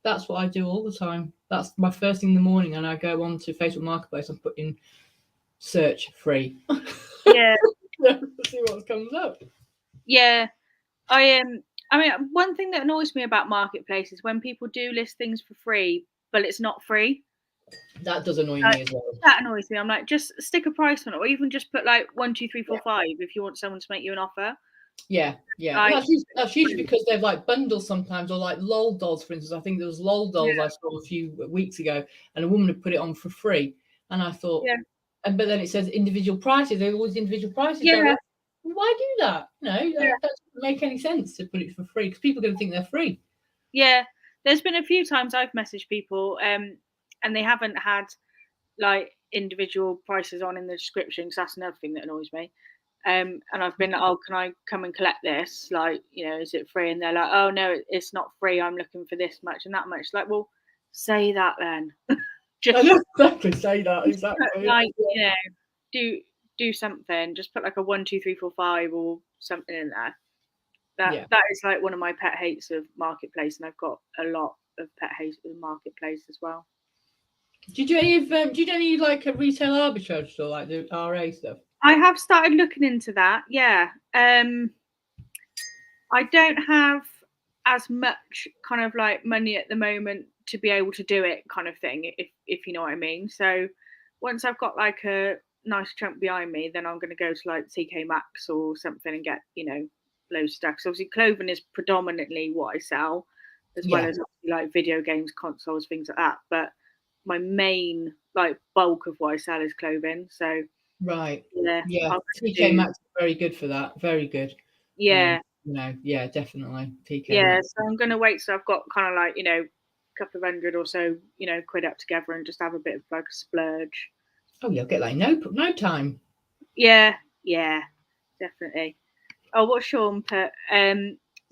That's what I do all the time. That's my first thing in the morning, and I go on to Facebook Marketplace and put in search free. Yeah. See what comes up. Yeah. I mean, one thing that annoys me about Marketplace is when people do list things for free, but it's not free. That does annoy me as well. That annoys me. I'm like, just stick a price on it, or even just put like 1, 2, 3, 4, 5 if you want someone to make you an offer. Yeah. Like, That's usually because they've like bundles sometimes, or like LOL dolls, for instance. I think there was LOL dolls I saw a few weeks ago, and a woman had put it on for free, and I thought, but then it says individual prices. They're always individual prices. Yeah. Like, why do that? That doesn't make any sense to put it for free because people are going to think they're free. Yeah, there's been a few times I've messaged people, and they haven't had like individual prices on in the description, because that's another thing that annoys me. And I've been like, oh, can I come and collect this? Like, is it free? And they're like, oh no, it's not free. I'm looking for this much and that much. Like, well, say that then. Just exactly say that exactly. Like, do something. Just put like a 1, 2, 3, 4, 5 or something in there. That is like one of my pet hates of Marketplace, and I've got a lot of pet hates of Marketplace as well. Do you do any like a retail arbitrage or like the RA stuff? I have started looking into that. Yeah. I don't have as much kind of like money at the moment to be able to do it, kind of thing, if you know what I mean. So once I've got like a nice chunk behind me, then I'm going to go to like TK Maxx or something and get loads of stuff. So obviously clothing is predominantly what I sell, as well as like video games, consoles, things like that. But my main like bulk of what I sell is clothing. So right, yeah, TK Maxx is very good for that. Very good. Yeah. Definitely TK. Yeah, Maxx. so I'm going to wait. So I've got kind of like a couple of hundred or so quid up together and just have a bit of like a splurge. Oh, you'll get like no time. Yeah, definitely. Oh, what Sean put?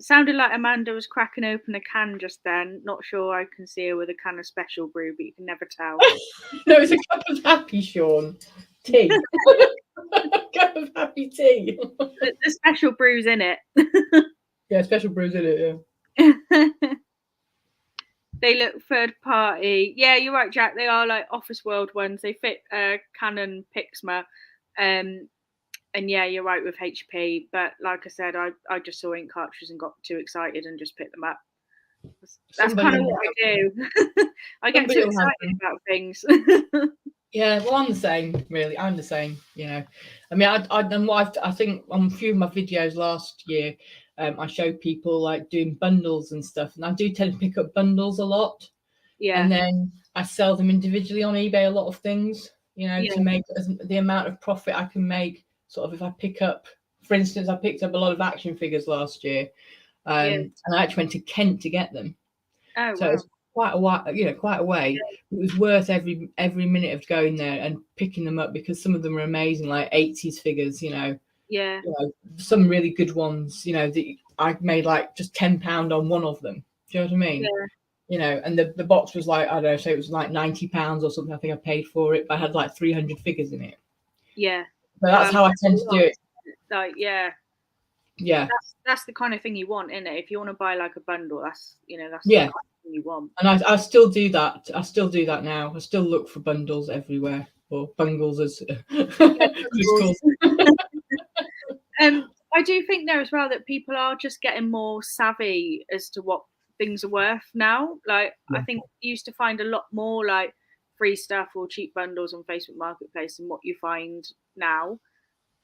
Sounded like Amanda was cracking open a can just then. Not sure I can see her with a can of special brew, but you can never tell. No, it's a cup of happy, Sean. Tea. Cup of happy tea. The special brew's in it. Yeah, special brews in it, yeah. They look third party. Yeah, you're right, Jack. They are like Office World ones. They fit Canon Pixma. And yeah, you're right with HP. But like I said, I just saw ink cartridges and got too excited and just picked them up. That's kind of what I do. I get too excited about things. Yeah, well, I'm the same, really. I'm the same, you know. I mean, I think on a few of my videos last year, I showed people like doing bundles and stuff, and I do tend to pick up bundles a lot. Yeah. And then I sell them individually on eBay, a lot of things, you know, Yeah. to make the amount of profit I can make. Sort of if I pick up, for instance, I picked up a lot of action figures last year, and I actually went to Kent to get them. Oh, So wow. it's quite a while, you know, quite a way. It was worth every minute of going there and picking them up because some of them are amazing, like 80s figures, you know. Yeah. You know, some really good ones, you know, that I made like just £10 on one of them. Do you know what I mean? Yeah. You know, and the box was like, I don't know, so it was like £90 or something. I think I paid for it, but I had like 300 figures in it. Yeah. So that's how I tend to do it. Like, yeah. Yeah. That's the kind of thing you want, isn't it? If you want to buy like a bundle, that's, you know, that's yeah. the kind of thing you want. And I still do that. I still do that now. I still look for bundles everywhere, or bungles as I do think there as well that people are just getting more savvy as to what things are worth now. Like, I think you used to find a lot more like free stuff or cheap bundles on Facebook Marketplace than what you find now.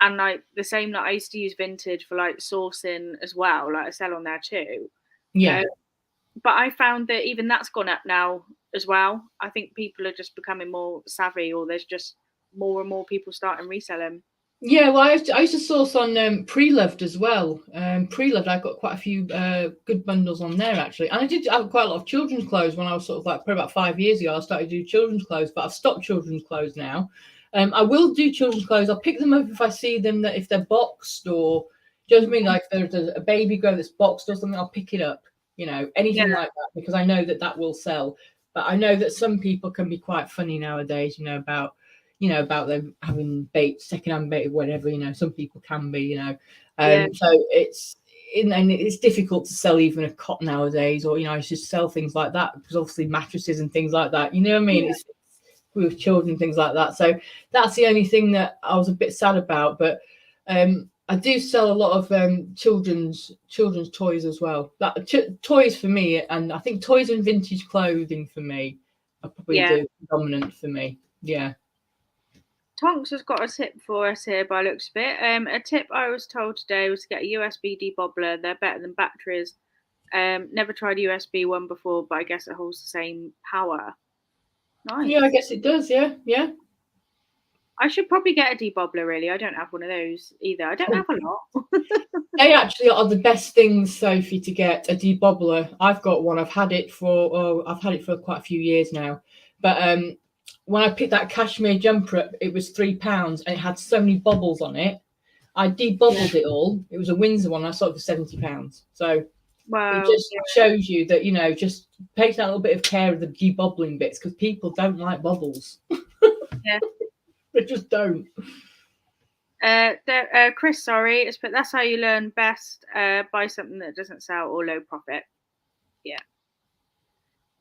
And like the same, like I used to use Vinted for like sourcing as well. Like I sell on there too. Yeah. But I found that even that's gone up now as well. I think people are just becoming more savvy, or there's just more and more people starting reselling. Yeah, well, I used to source on Pre-Loved as well. Pre-Loved, I got quite a few good bundles on there actually, and I did have quite a lot of children's clothes when I was sort of like probably about 5 years ago. I started to do children's clothes, but I've stopped children's clothes now. I will do children's clothes. I'll pick them up if I see them, that if they're boxed, or do you know what I mean? Like if there's a baby girl that's boxed or something, I'll pick it up. You know, anything like that, because I know that that will sell. But I know that some people can be quite funny nowadays. You know about them having bait, secondhand bait, or whatever. You know, some people can be. You know, so and it's difficult to sell even a cot nowadays, or you know, I just sell things like that because obviously mattresses and things like that. You know what I mean? It's with children, things like that. So that's the only thing that I was a bit sad about. But I do sell a lot of children's toys as well. That toys for me, and I think toys and vintage clothing for me are probably the dominant for me. Yeah. Tonks has got a tip for us here by looks of it. A tip I was told today was to get a USB debobbler. They're better than batteries. Never tried a USB one before, but I guess it holds the same power. Nice. Yeah, I guess it does. Yeah, yeah. I should probably get a debobbler. Really, I don't have one of those either. I don't have a lot. They actually are the best things, Sophie, to get a debobbler. I've got one. I've had it for quite a few years now. But when I picked that cashmere jumper up, it was £3 and it had so many bobbles on it. I debobbled it all. It was a Windsor one. I sold it for £70. So it just shows you that, you know, just take that little bit of care of the debobbling bits, because people don't like bobbles. Yeah. They just don't. Chris, sorry, but that's how you learn best. Buy something that doesn't sell or low profit. Yeah,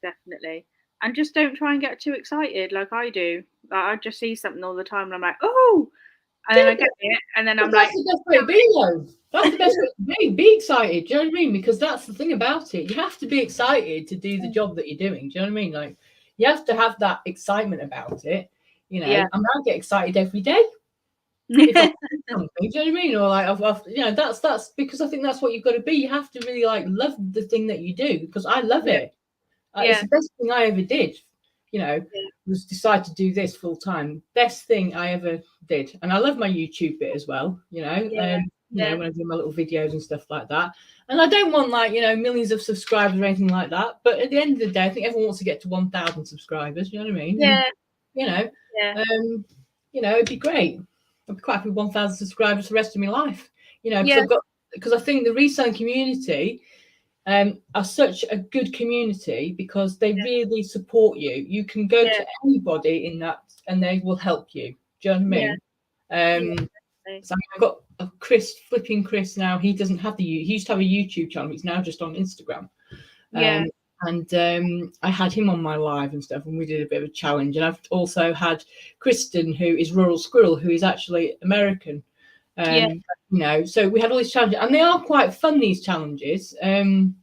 definitely. And just don't try and get too excited like I do. Like, I just see something all the time and I'm like, oh, and then I get it, and then I'm like, that's the best way to be, though. That's the best way to be. Be excited. Do you know what I mean? Because that's the thing about it. You have to be excited to do the job that you're doing. Do you know what I mean? Like, you have to have that excitement about it. You know, I get excited every day. If I something, do you know what I mean? Or like, you know, that's because I think that's what you've got to be. You have to really like love the thing that you do, because I love it. It's the best thing I ever did. You know, was decide to do this full time. Best thing I ever did, and I love my YouTube bit as well. You know, you know, when I do my little videos and stuff like that. And I don't want like, you know, millions of subscribers or anything like that. But at the end of the day, I think everyone wants to get to 1,000 subscribers. You know what I mean? Yeah. And, you know, it'd be great. I'd be quite happy with 1,000 subscribers for the rest of my life. You know, because because I think the reselling community are such a good community because they really support you. You can go Yeah, to anybody in that and they will help you. Do you know what I yeah, mean? yeah, So I've got a Chris now. He doesn't have he used to have a YouTube channel. He's now just on Instagram. yeah, And I had him on my live and stuff, and we did a bit of a challenge. And I've also had Kristen, who is Rural Squirrel, who is actually American. yeah. So we had all these challenges, and they are quite fun, these challenges, and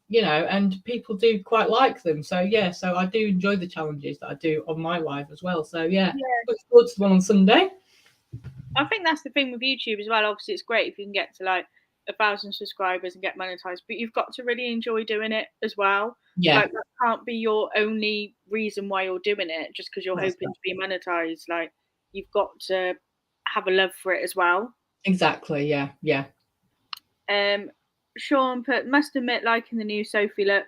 people do quite like them. So yeah, so I do enjoy the challenges that I do on my live as well. So yeah, look forward to the one on Sunday. I think that's the thing with YouTube as well. Obviously, it's great if you can get to like 1,000 subscribers and get monetized, but you've got to really enjoy doing it as well. Yeah, like that can't be your only reason why you're doing it, just because you're hoping to be monetized. Like, you've got to have a love for it as well. exactly. Yeah. Sean put, must admit, liking the new Sophie look.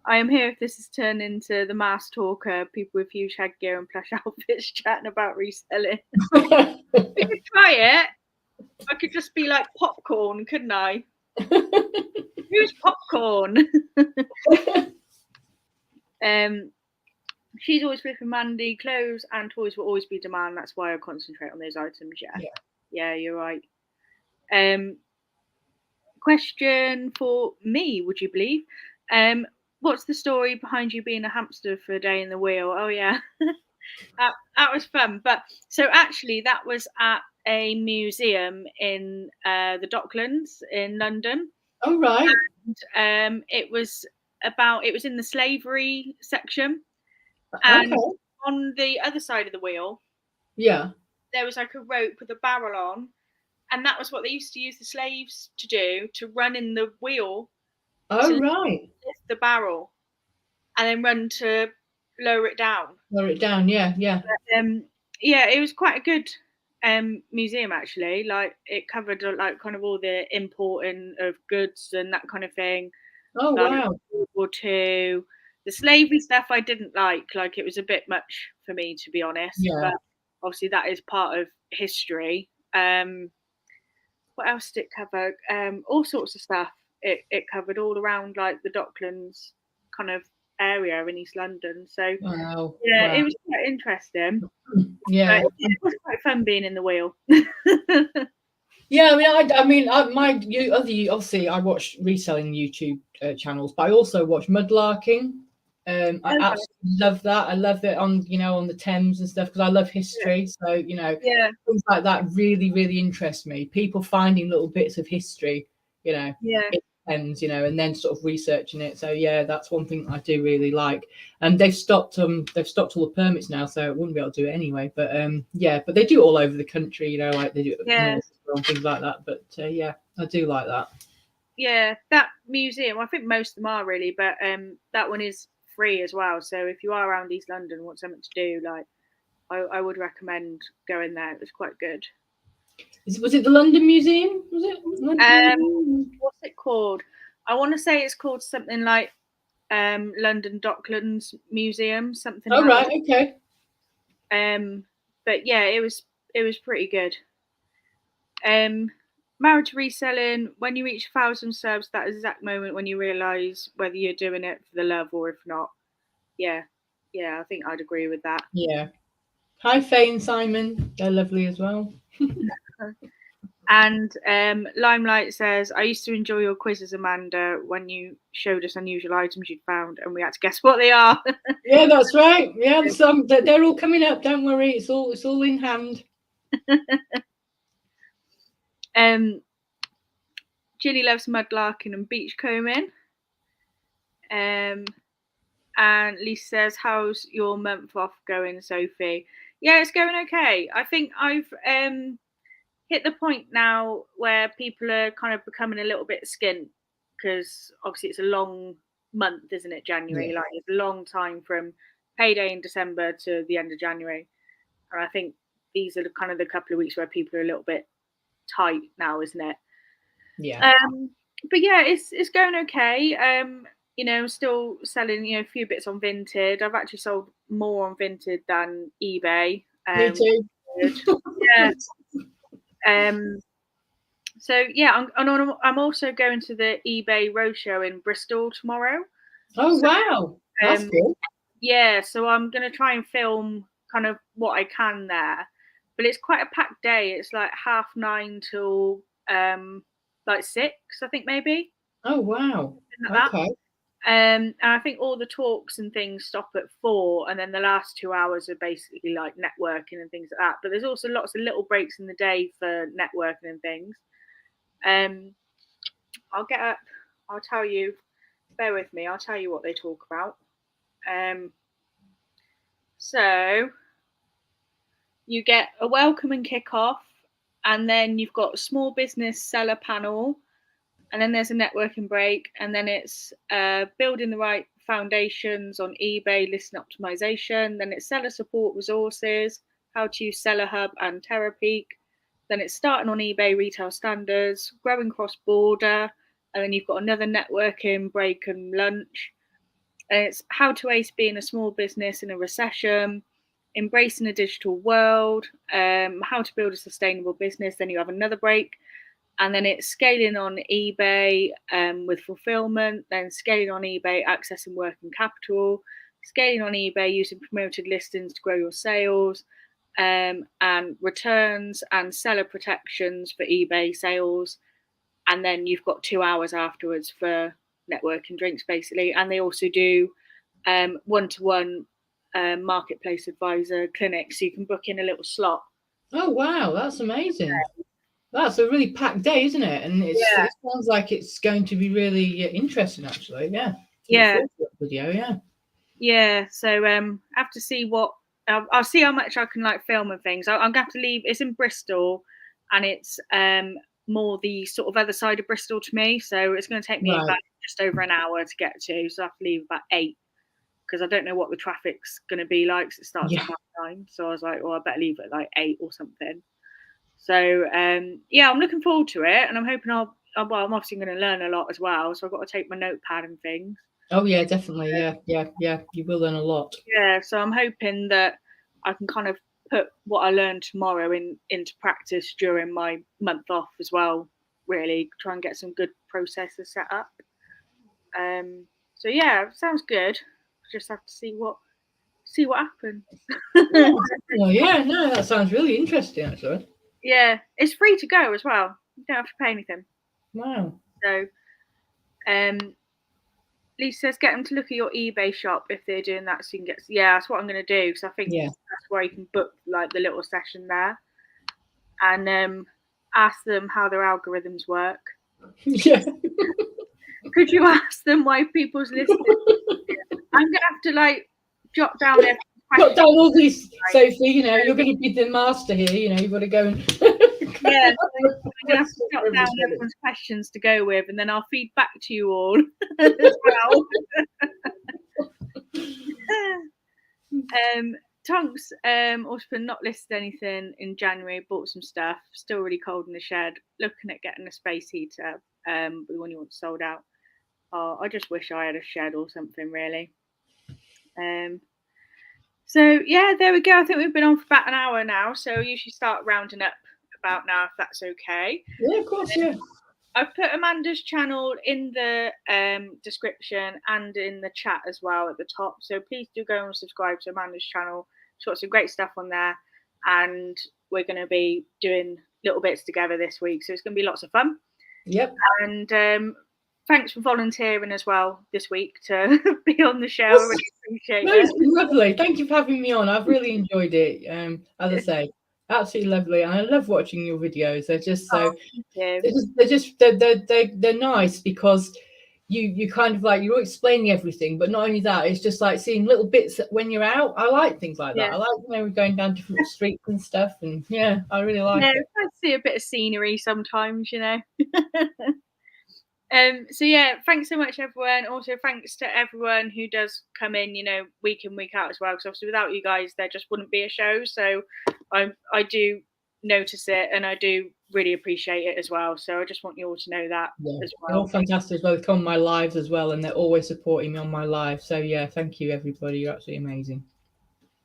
I am here if this has turned into the mass talker, people with huge headgear and plush outfits chatting about reselling. We could try it. I could just be like popcorn, couldn't I? Who's popcorn? She's always flipping Mandy. Clothes and toys will always be demand. That's why I concentrate on those items. Yeah, you're right. Question for me, would you believe? What's the story behind you being a hamster for a day in the wheel? Oh yeah, that was fun. But so actually, that was at a museum in the Docklands in London. Oh right. And it was in the slavery section, and on the other side of the wheel, there was like a rope with a barrel on, and that was what they used to use the slaves to do, to run in the wheel. Oh right. Lift the barrel and then run to lower it down. Yeah. Yeah, it was quite a good museum actually. Like, it covered like kind of all the importing of goods and that kind of thing. Oh like, wow. World War II. The slavery stuff I didn't like it was a bit much for me, to be honest. Yeah. But obviously that is part of history. What else did it cover? All sorts of stuff. It covered all around like the Docklands kind of area in East London. So wow. it was quite interesting. Yeah, it was quite fun being in the wheel. Yeah, obviously I watch reselling YouTube channels, but I also watch mudlarking. I absolutely love that. I love it on the Thames and stuff, because I love history. So things like that really, really interest me. People finding little bits of history, in Thames, and then sort of researching it. So yeah, that's one thing I do really like. And they've stopped all the permits now, so I wouldn't be able to do it anyway. But but they do it all over the country, like they do it north and things like that. But yeah, I do like that. Yeah, that museum, I think most of them are really, but that one is free as well. So if you are around East London, want something to do, like I would recommend going there. It was quite good. Was it the London Museum? Was it? What's it called? I want to say it's called something like London Docklands Museum, something. Oh right, okay. But yeah, it was pretty good. Married to reselling. When you reach 1,000 subs, that exact moment when you realise whether you're doing it for the love or if not. Yeah, I think I'd agree with that. Yeah. Hi, Faye and Simon. They're lovely as well. And Limelight says, I used to enjoy your quizzes, Amanda, when you showed us unusual items you'd found and we had to guess what they are. Yeah, that's right. Yeah, they're all coming up. Don't worry, it's all in hand. Ginny loves mudlarking and beachcombing. And Lisa says, how's your month off going, Sophie? Yeah, it's going okay. I think I've hit the point now where people are kind of becoming a little bit skint, because obviously it's a long month, isn't it? January, like it's a long time from payday in December to the end of January, and I think these are kind of the couple of weeks where people are a little bit tight now, isn't it? Yeah. But yeah, it's going okay. I'm still selling a few bits on Vinted. I've actually sold more on Vinted than eBay. Me too. Yeah. So yeah, I'm also going to the eBay Roadshow in Bristol tomorrow. Oh So wow, that's cool. yeah, so I'm gonna try and film kind of what I can there, but it's quite a packed day. It's like 9:30 till like 6, I think maybe Oh wow. like that. Okay. And I think all the talks and things stop at 4, and then the last 2 hours are basically like networking and things like that. But there's also lots of little breaks in the day for networking and things. Um, I'll get up. I'll tell you. Bear with me. I'll tell you what they talk about. Um, so you get a welcome and kick off, and then you've got a small business seller panel, and then there's a networking break, and then it's building the right foundations on eBay listing optimization. Then it's seller support resources, how to use Seller Hub and Terapeak. Then it's starting on eBay retail standards, growing cross border, and then you've got another networking break and lunch. And it's how to ace being a small business in a recession, embracing a digital world, how to build a sustainable business. Then you have another break, and then it's scaling on eBay with fulfillment, then scaling on eBay, accessing working capital, scaling on eBay using promoted listings to grow your sales, and returns and seller protections for eBay sales. And then you've got 2 hours afterwards for networking drinks, basically. And they also do one-to-one marketplace advisor clinics, so you can book in a little slot. Oh wow, that's amazing. That's a really packed day, isn't it? And it Yeah, sounds like it's going to be really interesting, actually. Yeah, to look yeah, forward to that video. Yeah. yeah. So I have to see what I'll see how much I can like film and things. I'm gonna have to leave. It's in Bristol, and it's more the sort of other side of Bristol to me. So it's going to take me Right. about just over an hour to get to. So I have to leave about 8 because I don't know what the traffic's going to be like. 'Cause it starts at Yeah. 9. So I was like, well, I better leave at like 8 or something. So yeah, I'm looking forward to it, and I'm hoping well, I'm obviously going to learn a lot as well. So I've got to take my notepad and things. Oh yeah, definitely. Yeah, yeah, yeah. You will learn a lot. Yeah, so I'm hoping that I can kind of put what I learned tomorrow into practice during my month off as well. Really try and get some good processes set up. So yeah, sounds good. Just have to see what happens. Yeah. Well, yeah. No, that sounds really interesting, actually. Yeah, it's free to go as well. You don't have to pay anything. Wow. So Lisa says get them to look at your eBay shop if they're doing that, so you can get. Yeah, that's what I'm going to do because I think Yeah. that's where you can book like the little session there, and ask them how their algorithms work. Yeah. Could you ask them why people's listed? I'm gonna have to like jot down every Got question. down all these, Sophie. You know, you're going to be the master here. You know, you've got to go and. Yeah, so I'm gonna have to jot down everyone's questions to go with, and then I'll feed back to you all as well. Tonks also put not listed anything in January, bought some stuff, still really cold in the shed, looking at getting a space heater, but the one you want sold out. Oh, I just wish I had a shed or something really. So yeah, there we go. I think we've been on for about an hour now, so we usually start rounding up about now if that's okay. Yeah, of course. Yeah. I've put Amanda's channel in the description and in the chat as well at the top. So please do go and subscribe to Amanda's channel. She's got some great stuff on there, and we're going to be doing little bits together this week. So it's going to be lots of fun. Yep. And thanks for volunteering as well this week to be on the show. I really appreciate No, it. it's been lovely. Thank you for having me on. I've really enjoyed it. As I say, absolutely lovely, and I love watching your videos. They're just so. They're nice because you kind of like you're explaining everything, but not only that, it's just like seeing little bits when you're out. I like things like that. Yeah. I like going down different streets and stuff, and yeah, I really like it. I see a bit of scenery sometimes, So yeah, thanks so much everyone. Also thanks to everyone who does come in, week in, week out as well. Because obviously without you guys there just wouldn't be a show. So I do notice it and I do really appreciate it as well. So I just want you all to know that as well. They're all fantastic as well. They come on my lives as well, and they're always supporting me on my live. So yeah, thank you everybody. You're absolutely amazing.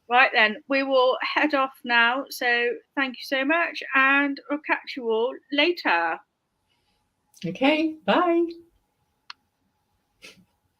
Right then, we will head off now. So thank you so much, and I'll catch you all later. Okay, bye.